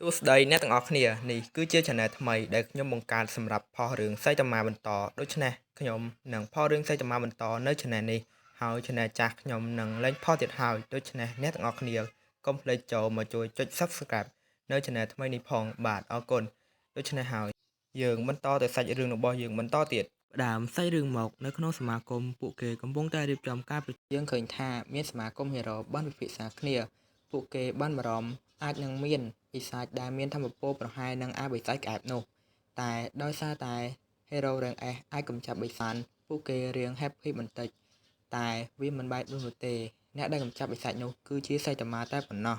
សួស្តីអ្នកទាំងអស់គ្នានេះគឺជា Channel ថ្មីដែលខ្ញុំបង្កើតសម្រាប់ផុសរឿងសីតាមាបន្តដូច្នេះខ្ញុំនឹងផុសរឿងសីតាមាបន្តនៅ Channel នេះហើយ Channel ចាស់ខ្ញុំនឹងលេងផុសទៀតហើយដូច្នេះអ្នកទាំងអស់គ្នាកុំភ្លេចចូលមកជួយចុច Subscribe នៅ Channel ថ្មីនេះផងបាទអរគុណដូច្នេះហើយយើងបន្តទៅសាច់រឿងរបស់យើងបន្តទៀតផ្ដើមសាច់រឿងមកនៅក្នុងសមាគមពួកគេកំពុងតែរៀបចំការប្រជុំយើងឃើញថាមានសមាគមហេរ៉ូបានពិភាក្សាគ្នាពួកគេបានបារម្ភអាចនឹងមានបិសាចដែលមានធម្មពលប្រហែលនឹងអាបិសាចក្អែបនោះតែដោយសារតែហេរ៉ូរ៉េងអេសអាចកម្ចាត់បិសាចពួកគេរៀង happy បន្តិចតែវាមិនបែបនោះទេអ្នកដែលកម្ចាត់បិសាចនោះគឺជាសៃតាម៉ាតែប៉ុណ្ណោះ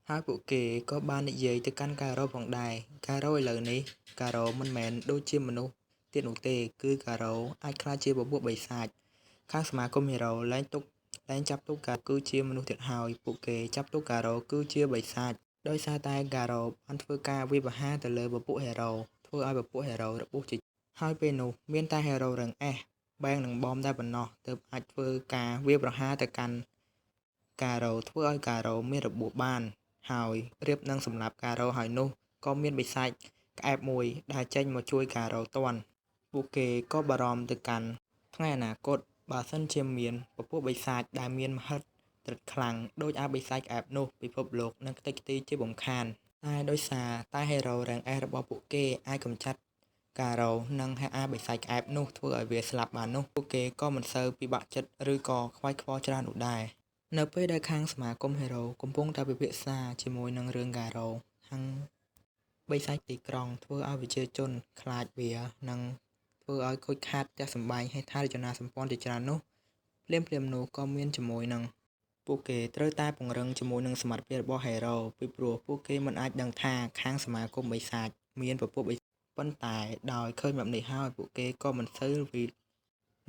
ហើយពួកគេក៏បាននិយាយទៅកាន់ការ៉ូផងដែរការ៉ូឥឡូវនេះការ៉ូមិនមែនដូចជាមនុស្សទៀតនោះទេគឺការ៉ូអាចក្លាយជាបពួកបិសាចខាងសមាគមហេរ៉ូលែងចាប់ទុកការគឺជាមនុស្សទៀតហើយពួកគេចាប់ទុកការ៉ូគឺជាបិសាចដោយសារតែការ៉ូបានធ្វើការវាយប្រហារទៅលើពពួកហេរ៉ូធ្វើឲ្យពពួកហេរ៉ូរបួសជាហើយពេលនោះមានតែហេរ៉ូរ៉ឹងអេសបែងនឹងបមតែប៉ុណ្ណោះទើបអាចធ្វើការវាយប្រហារទៅកាន់ការ៉ូធ្វើឲ្យការ៉ូមានរបួសបានហើយរៀបនឹងសម្រាប់ការ៉ូហើយនោះក៏មានបិសាចក្អែបមួយដែលចេញមកជួយការ៉ូទាន់ពួកគេក៏បារម្ភទៅកាន់ថ្ងៃអនាគតបើសិនជាមានពពួកបិសាចដែលមានមហិទ្ធិឫទ្ធិខ្លាំងដូចអាបិសាចក្អែបនោះពិភពលោកនឹងខ្ទេចខ្ទីជាបំខានតែដោយសារតែហេរ៉ូរ៉េងអេសរបស់ពួកគេអាចកម្ចាត់ការ៉ូនិងអាបិសាចក្អែបនោះធ្វើឲ្យវាស្លាប់បាននោះពួកគេក៏មិនសូវពិបាកចិត្តឬក៏ខ្វាយខ្វល់ច្រើននោះដែរនៅពេលដែលខាងសមាគមហេរ៉ូកំពុងតែពិភាក្សាជាមួយនឹងរឿងការ៉ូខាងបិសាចទីក្រុងធ្វើឲ្យប្រជាជនខ្លាចវានិងធ្វើឲ្យខូចខាតផ្ទះសម្បែងហេដ្ឋារចនាសម្ព័ន្ធជាច្រើននោះភ្លាមនោះក៏មានជាមួយនឹងពួកគេត្រូវតែពង្រឹងជាមួយនឹងសមត្ថភាពរបស់ហេរ៉ូពីព្រោះពួកគេមិនអាចដឹងថាខាងសមាគមបិសាចមានពពួកបិសាចប៉ុន្តែដោយឃើញបែបនេះហើយពួកគេក៏មិនសូវ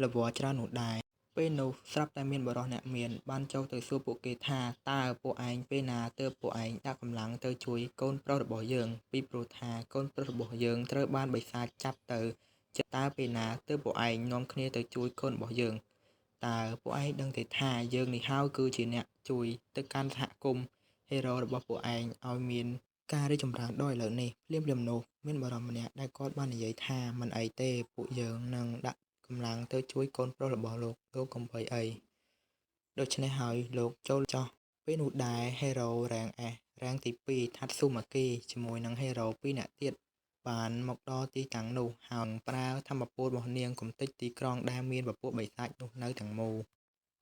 ល្វល់ច្រើននោះដែរពេលនោះស្រាប់តែមានបរិសអ្នកមានបានចូលទៅសួរពួកគេថាតើពួកឯងពេលណាទើបពួកឯងដាក់កម្លាំងទៅជួយកូនប្រុសរបស់យើងពីព្រោះថាកូនប្រុសរបស់យើងត្រូវបានបិសាចចាប់ទៅតើពេលណាទើបពួកឯងនាំគ្នាទៅជួយកូនរបស់យើងតើពួកឯងដឹងទេថាយើងនេះហើយគឺជាអ្នកជួយទៅកាន់សហគមន៍ហេរ៉ូរបស់ពួកឯងឲ្យមានការរីកចម្រើនដល់ឥឡូវនេះភ្លាមនោះមានបរិសម្នាក់ដែលគាត់បាននិយាយថាមិនអីទេពួកយើងនឹងដាក់កម្លាំងទៅជួយកូនប្រុសរបស់លោកកុំភ័យអីដូច្នេះហើយលោកចូលចោះពេលនោះដែរហេរ៉ូរ៉េងអេសរ៉េងទី2ថាត់ស៊ូម៉ាគីជាមួយនឹងហេរ៉ូ2នាក់ទៀតបានមកដល់ទីតាំងនោះហើយប្រើធម្មពលរបស់នាងកំទេចទីក្រុងដែលមានពពួកបិសាចនោះនៅទាំងមូល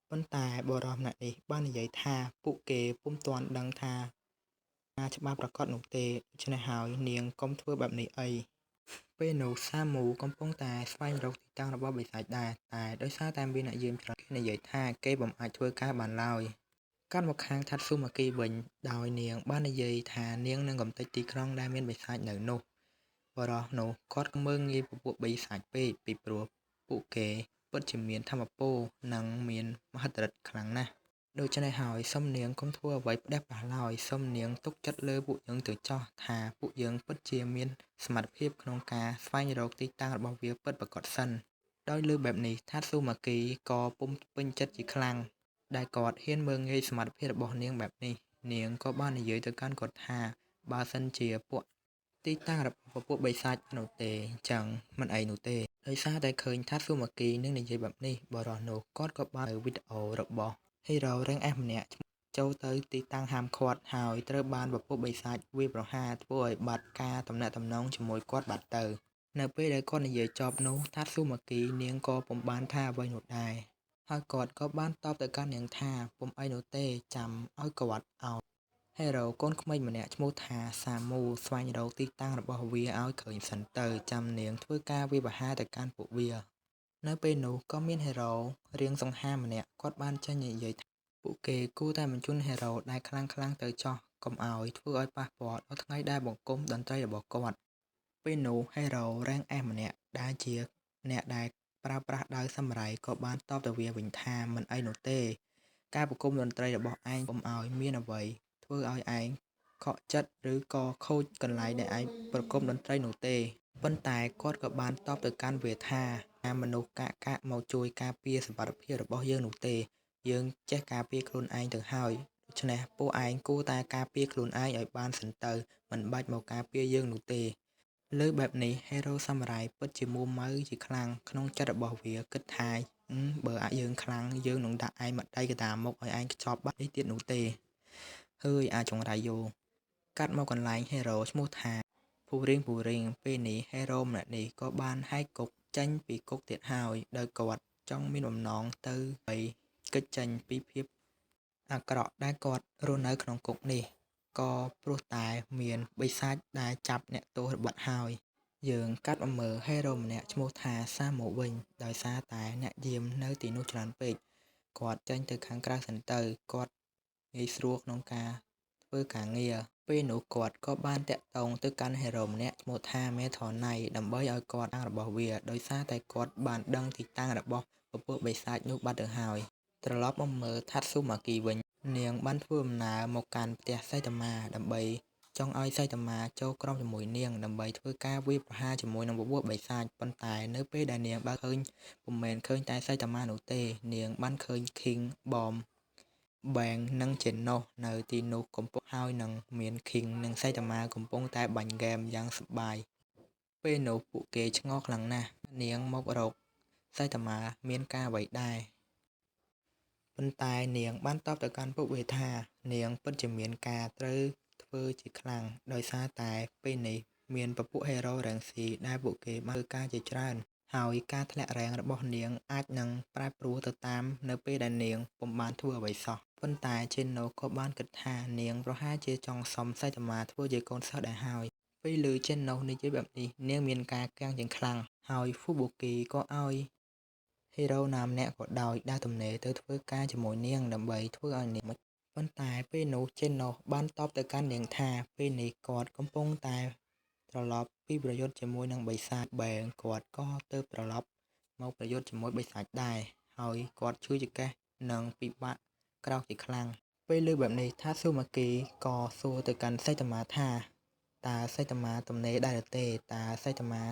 ប៉ុន្តែបរិសម្នាក់នេះបាននិយាយថាពួកគេពុំទាន់ដឹងថាច្បាស់ប្រាកដនោះទេដូច្នេះហើយនាងកុំធ្វើបែបនេះអីពេលនោះសាមូកំពុងតែស្វែងរកទីតាំងរបស់បិសាចដែរតែដោយសារតែមានអ្នកយាមច្រើនគេនិយាយថាគេមិនអាចធ្វើការបានឡើយកាត់មកខាងថាត់ស៊ូម៉ាគីវិញដោយនាងបាននិយាយថានាងនឹងកំទេចទីក្រុងដែលមានបិសាចនៅនោះបរិសនោះគាត់មើងងាយពពួកបិសាចពេកពីព្រោះពួកគេពិតជាមានធម្មពលនិងមានមហិទ្ធិឫទ្ធិខ្លាំងណាស់ដូច្នេះហើយសុំនាងកុំធ្វើអ្វីផ្ដេសផ្ដាសឡើយសុំនាងទុកចិត្តលើពួកយើងទៅចោះថាពួកយើងពិតជាមានសមត្ថភាពក្នុងការស្វែងរកទីតាំងរបស់វាពិតប្រាកដសិនដោយលើបែបនេះថាស៊ូម៉ាគីក៏ពុំពេញចិត្តជាខ្លាំងដែលគាត់ហ៊ានមើងងាយសមត្ថភាពរបស់នាងបែបនេះនាងក៏បាននិយាយទៅកាន់គាត់ថាបើសិនជាពួកទីតាំងរបស់ពួកបិសាចនោះទេអញ្ចឹងមិនអីនោះទេដោយសារតែឃើញថាស៊ូម៉ាគីនឹងនិយាយបែបនេះបរិសនោះគាត់ក៏បានវីដេអូរបស់ហេរ៉ូរ៉េងអេសម្នាក់ចូលទៅទីតាំងហាមឃាត់ហើយត្រូវបានពពួកបិសាចវាយប្រហារធ្វើឲ្យបាត់ការទំនាក់ទំនងជាមួយគាត់បាត់ទៅនៅពេលដែលគាត់និយាយចប់នោះថាស៊ូម៉ាគីនាងក៏ពុំបានថាអ្វីនោះដែរហើយគាត់ក៏បានតបទៅកាន់នាងថាពុំអីនោះទេចាំឲ្យគាត់ឲ្យហេរ៉ូកូនក្មេងម្នាក់ឈ្មោះថាសាមូស្វែងរកទីតាំងរបស់វាឲ្យឃើញសិនទៅចាំនាងធ្វើការវាយប្រហារទៅកាន់ពួកវានៅពេលនោះក៏មានហេរ៉ូរៀងសង្ហាម្នាក់គាត់បានចេញនិយាយថាពួកគេគួរតែបញ្ជូនហេរ៉ូដែលខ្លាំងទៅចោះកុំឲ្យធ្វើឲ្យប៉ះពាល់ដល់ថ្ងៃដែលបង្គំតន្ត្រីរបស់គាត់ពេលនោះហេរ៉ូរ៉េងអេសម្នាក់ដែលជាអ្នកដែលប្រើប្រាស់ដាវសាមុរ៉ៃក៏បានតបទៅវាវិញថាមិនអីនោះទេការប្រគំតន្ត្រីរបស់ឯងកុំឲ្យមានអ្វីធ្វើឲ្យឯងខកចិត្តឬក៏ខូចកន្លែងដែលឯងប្រគំតន្ត្រីនោះទេប៉ុន្តែគាត់ក៏បានតបទៅកាន់វាថាមនុស្សកាកមកជួយការពារសុវត្ថិភាពរបស់យើងនោះទេយើងចេះការពារខ្លួនឯងទៅហើយដូ ច្នេះពួកឯងគួរតែការពារខ្លួនឯងឲ្យបានសិនទៅមិនបាច់មកការពារយើងនោះទេលើបែបនេះ Hero Samurai ពិតជាមួម៉ៅជាខ្លាំងក្នុងចិត្តរបស់វាគិតថាបើយើងខ្លាំងយើងនឹងដាក់ឯងម្ដាយកតាមុខឲ្យឯងខ្ចប់បាត់នេះទៀតនោះទេហើយអាចចង្រៃយោកាត់មកកន្លែង Hero ឈ្មោះថាពូរៀងពេលនេះ Hero ម្នាក់នេះក៏បានហែកគុកចេញពីគុកទៀតហើយដោយគាត់ចង់មានបំណងទៅឲ្យកិច្ចចេញពីភាពអាក្រក់ដែលគាត់រស់នៅក្នុងគុកនេះក៏ព្រោះតែមានបិសាចដែលចាប់អ្នកទោសបាត់ហើយយើងកាត់មកមើល Hero ម្នាក់ឈ្មោះថាសាមូវិញដោយសារតែអ្នកយាមនៅទីនោះច្រើនពេកគាត់ចេញទៅខាងក្រៅសិនទៅគាត់ងាយស្រួលក្នុងការធ្វើការងារពេលនោះគាត់ក៏បានតាក់ទងទៅកាន់ Hero ម្នាក់ឈ្មោះថាមេថនណៃដើម្បីឲ្យគាត់អាងរបស់វាដោយសារតែគាត់បានដឹងទីតាំងរបស់ពពួកបិសាចនោះបាត់ទៅហើយត្រឡប់មកមើល Tatsumaki វិញនាងបានធ្វើដំណើរមកកាន់ផ្ទះសៃតាម៉ាដើម្បីចង់ឲ្យសៃតាម៉ាចូលក្រុមជាមួយនាងដើម្បីធ្វើការវាយប្រហារជាមួយនឹងពពួកបិសាចប៉ុន្តែនៅពេលដែលនាងបើកឃើញពុំមែនឃើញតែសៃតាម៉ានោះទេនាងបានឃើញ King Bomb Bang និង Genos នៅទីនោះកំពុងហើយនឹងមាន King និងសៃតាម៉ាកំពុងតែបាញ់ហ្គេមយ៉ាងសប្បាយពេលនោះពួកគេឆ្ងល់ខ្លាំងណាស់នាងមករកសៃតាម៉ាមានការអ្វីដែរប៉ុន្តែនាងបានតបទៅកាន់ពួកវាថានាងពិតជាមានការត្រូវធ្វើជាខ្លាំងដោយសារតែពេលនេះមានពពួក Hero រ៉េងស៊ីដែលពួកគេបានធ្វើការជាច្រើនហើយការធ្លាក់រ៉េងរបស់នាងអាចនឹងប្រែប្រួលទៅតាមនៅពេលដែលនាងពុំបានធ្វើអ្វីសោះប៉ុន្តែជិនណូក៏បានគិតថានាងប្រហែលជាចង់សុំសៃតាម៉ាធ្វើជាកូនសិស្សដែរហើយពេលឮជិនណូនិយាយបែបនេះនាងមានការកាំងយ៉ាងខ្លាំងហើយហ្វូបូគីក៏ឲ្យHero ណាម្នាក់ក៏ដោយដើរទំនេរទៅធ្វើការជាមួយនាងដើម្បីធ្វើឲ្យនាងប៉ុន្តែពេលនោះចេនណូបានតបទៅកាន់នាងថាពេលនេះគាត់កំពុងតែត្រឡប់ពីប្រយុទ្ធជាមួយនឹងបិសាចបែងគាត់ក៏ទៅត្រឡប់មកប្រយុទ្ធជាមួយបិសាចដែរហើយគាត់ជួយចង្កេះនិងពិបាកក្រោកជាខ្លាំងពេលលើបែបនេះថាស៊ូម៉ាគីក៏សួរទៅកាន់សៃតាម៉ាថាតើសៃតាម៉ាទំនេរដែរទេតើសៃតាម៉ា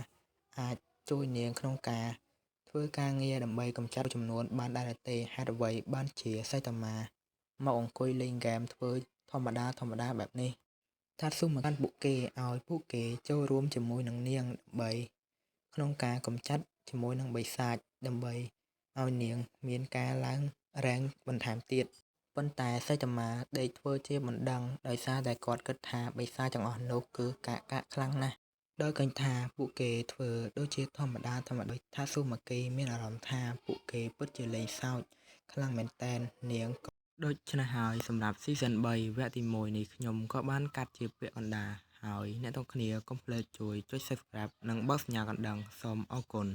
អាចជួយនាងក្នុងការធ្វើការងារដើម្បីកម្ចាត់ចំនួនបានដែរទេហេតុអ្វីបានជាសៃតាម៉ាមកអង្គុយលេងហ្គេមធ្វើធម្មតាបែបនេះថាស៊ូម៉ាកាន់ពួកគេឲ្យពួកគេចូលរួមជាមួយនឹងនាងដើម្បីក្នុងការកម្ចាត់ជាមួយនឹងបិសាចដើម្បីឲ្យនាងមានការឡើងរ៉េងបន្ថែមទៀតប៉ុន្តែសៃតាម៉ាដេកធ្វើជាមិនដឹងដោយសារតែគាត់គិតថាបិសាចទាំងអស់នោះគឺកាកខ្លាំងណាស់ដោយឃើញថាពួកគេធ្វើដូចជាធម្មតាថាស៊ូម៉ាគីមានអារម្មណ៍ថាពួកគេពិតជាលេងសើចខ្លាំងមែនតែននាងដូច្នេះហើយសម្រាប់ Season 3 វគ្គទី1នេះខ្ញុំក៏បានកាត់ជាពាក្យកណ្ដាលហើយអ្នកទាំងគ្នាកុំភ្លេចជួយចុច Subscribe និងបើកសញ្ញាកណ្ដឹងសូមអរគុណ